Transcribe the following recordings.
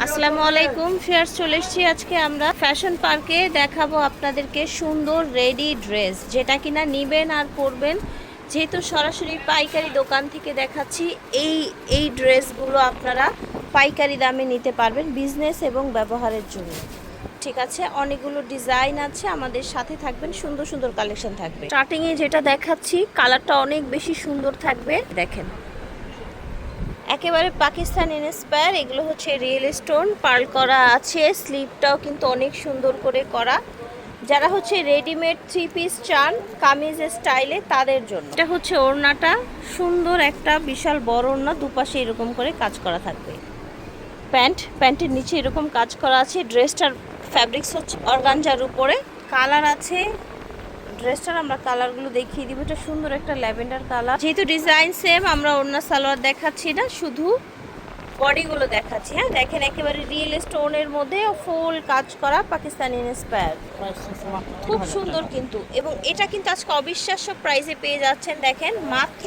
আসসালামু আলাইকুম ফিয়ার্স, চলে এসেছি আজকে আমরা ফ্যাশন পার্কে। দেখাবো আপনাদেরকে সুন্দর রেডি ড্রেস, যেটা কিনা নিবেন আর পরবেন। যেহেতু সরাসরি পাইকারি দোকান থেকে দেখাচ্ছি, এই ড্রেসগুলো আপনারা পাইকারি দামে নিতে পারবেন বিজনেস এবং ব্যবহারের জন্য। ঠিক আছে, অনেকগুলো ডিজাইন আছে, আমাদের সাথে থাকবেন, সুন্দর সুন্দর কালেকশন থাকবে। স্টার্টিংয়ে যেটা দেখাচ্ছি কালারটা অনেক বেশি সুন্দর থাকবে, দেখেন একেবারে পাকিস্তান ইন্সপায়ার। এগুলো হচ্ছে রিয়েল স্টোন পার্ল করা আছে, স্লিভটাও কিন্তু অনেক সুন্দর করে করা। যারা হচ্ছে রেডিমেড থ্রি পিস চান কামিজ স্টাইলে, তাদের জন্য এটা হচ্ছে ওড়নাটা, সুন্দর একটা বিশাল বড় ওড়না, দুপাশে এরকম করে কাজ করা থাকবে। প্যান্টের নিচে এরকম কাজ করা আছে। ড্রেসটার ফ্যাব্রিক্স হচ্ছে অর্গানজার উপরে। কালার আছে ড্রেসটার, আমরা কালারগুলো দেখিয়ে দিব। এটা সুন্দর একটা ল্যাভেন্ডার কালার। যেহেতু ডিজাইন সেম, আমরা ওড়না সালোয়ার দেখাচ্ছি না, শুধু বডিগুলো দেখাচ্ছি। হ্যাঁ, দেখেন একেবারে রিয়েল স্টোনের মধ্যে ফুল কাজ করা, পাকিস্তানি ইন্সপায়ার, খুব সুন্দর কিন্তু। এবং এটা কিন্তু আজকে অবিশ্বাস্য প্রাইসে পেয়ে যাচ্ছেন, দেখেন মাত্র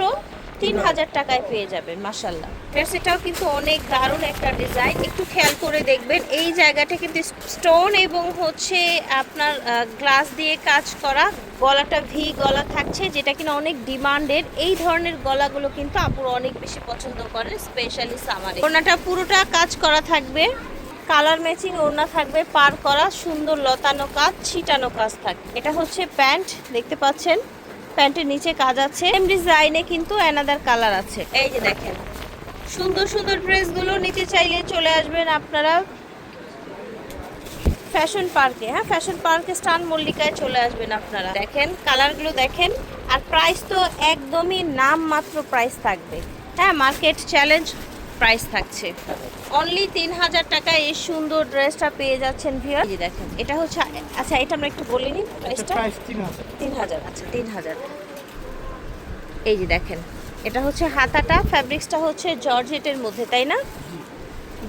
3000 টাকায় পেয়ে যাবেন। মাশাল্লাহ, এটাও কিন্তু অনেক দারুণ একটা ডিজাইন। একটু খেয়াল করে দেখবেন, এই জায়গাটা কিন্তু স্টোন এবং হচ্ছে আপনার গ্লাস দিয়ে কাজ করা। গলাটা ভি গলা থাকছে, যেটা কিনা অনেক ডিমান্ডের। এই ধরনের গলাগুলো কিন্তু আপুরা অনেক বেশি পছন্দ করে, স্পেশালি সামারে। ওড়নাটা পুরোটা কাজ করা থাকবে, কালার ম্যাচিং ওড়না থাকবে, পার করা সুন্দর লতানো কাজ, ছিটানো কাজ থাকবে। এটা হচ্ছে প্যান্ট, দেখতে পাচ্ছেন প্যান্টের নিচে কাজ আছে। সেম ডিজাইনে কিন্তু অ্যানাদার কালার আছে। এই যে দেখেন সুন্দর সুন্দর ড্রেসগুলো নিতে চাইলে চলে আসবেন আপনারা ফ্যাশন পার্কে। হ্যাঁ, ফ্যাশন পার্কে স্টান মল্লিকায় চলে আসবেন আপনারা। দেখেন কালারগুলো দেখেন, আর প্রাইস তো একদমই নাম মাত্র প্রাইস থাকবে। হ্যাঁ, মার্কেট চ্যালেঞ্জ প্রাইস থাকছে। অনলি 3000 টাকায় এই সুন্দর ড্রেসটা পেয়ে যাচ্ছেন ভিউয়ার। এই দেখেন এটা হচ্ছে, আচ্ছা এটা আমরা একটু বলে নিই প্রাইসটা। 3000, আচ্ছা 3000। এই যে দেখেন এটা হচ্ছে হাতাটা, ফ্যাব্রিক্সটা হচ্ছে জর্জেটের মধ্যে, তাই না?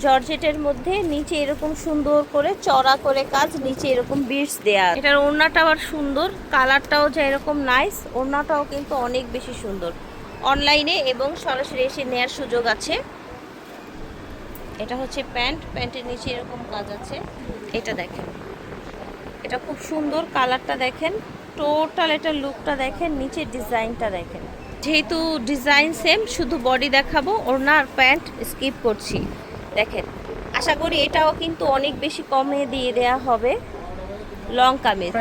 জর্জেটের মধ্যে নিচে এরকম সুন্দর করে চড়া করে কাজ, নিচে এরকম বিটস দেয়া। এটার ওড়নাটা আবার সুন্দর, কালারটাও যে এরকম নাইস, ওড়নাটাও কিন্তু অনেক বেশি সুন্দর। অনলাইনে এবং সরাসরি এসে নেওয়ার সুযোগ আছে। এটা হচ্ছে প্যান্টের নিচে এরকম কাজ আছে। এটা দেখেন, এটা খুব সুন্দর, কালারটা দেখেন, টোটাল এটা লুকটা দেখেন, নিচের ডিজাইনটা দেখেন। যেহেতু ডিজাইন সেম, শুধু বডি দেখাবো, ওড়না আর প্যান্ট স্কিপ করছি। দেখেন আশা করি এটাও কিন্তু অনেক বেশি কমে দিয়ে দেয়া হবে। লং কামিজ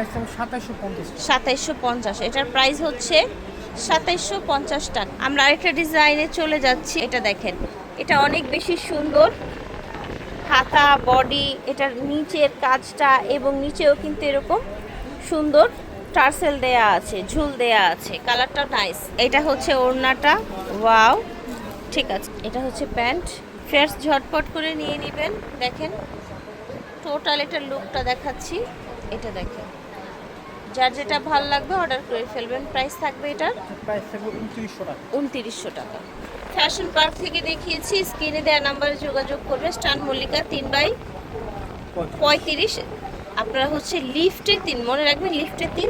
2750, এটার প্রাইস হচ্ছে 2750 টাকা। আমরা আরেকটা ডিজাইনে চলে যাচ্ছি। এটা দেখেন, এটা অনেক বেশি সুন্দর, হাতা বডি, এটার নিচের কাজটা এবং নিচেও কিন্তু এরকম সুন্দর টার্সেল দেয়া আছে, ঝুল দেয়া আছে, কালারটা নাইস। এটা হচ্ছে ওড়নাটা, ওয়াও, ঠিক আছে। এটা হচ্ছে প্যান্ট। ফেয়ার্স ঝটপট করে নিয়ে নেবেন। দেখেন টোটাল এটার লুকটা দেখাচ্ছি। এটা দেখেন, যার যেটা ভালো লাগবে অর্ডার করে ফেলবেন। প্রাইস থাকবে এটার, প্রাইস থাকবে 2900 টাকা। ফ্যাশন পার্ক থেকে দেখিয়েছি, স্ক্রিনে দেওয়া নাম্বারে যোগাযোগ করবে। স্টান মল্লিকা 3/35। আপনারা হচ্ছে লিফটে 3, মনে রাখবেন লিফটে 3।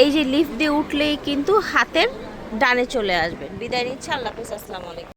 এই যে লিফট দিয়ে উঠলেই কিন্তু হাতের ডানে চলে আসবেন। বিদায় নিচ্ছে, আল্লাহ হাফেজ, আসসালামু আলাইকুম।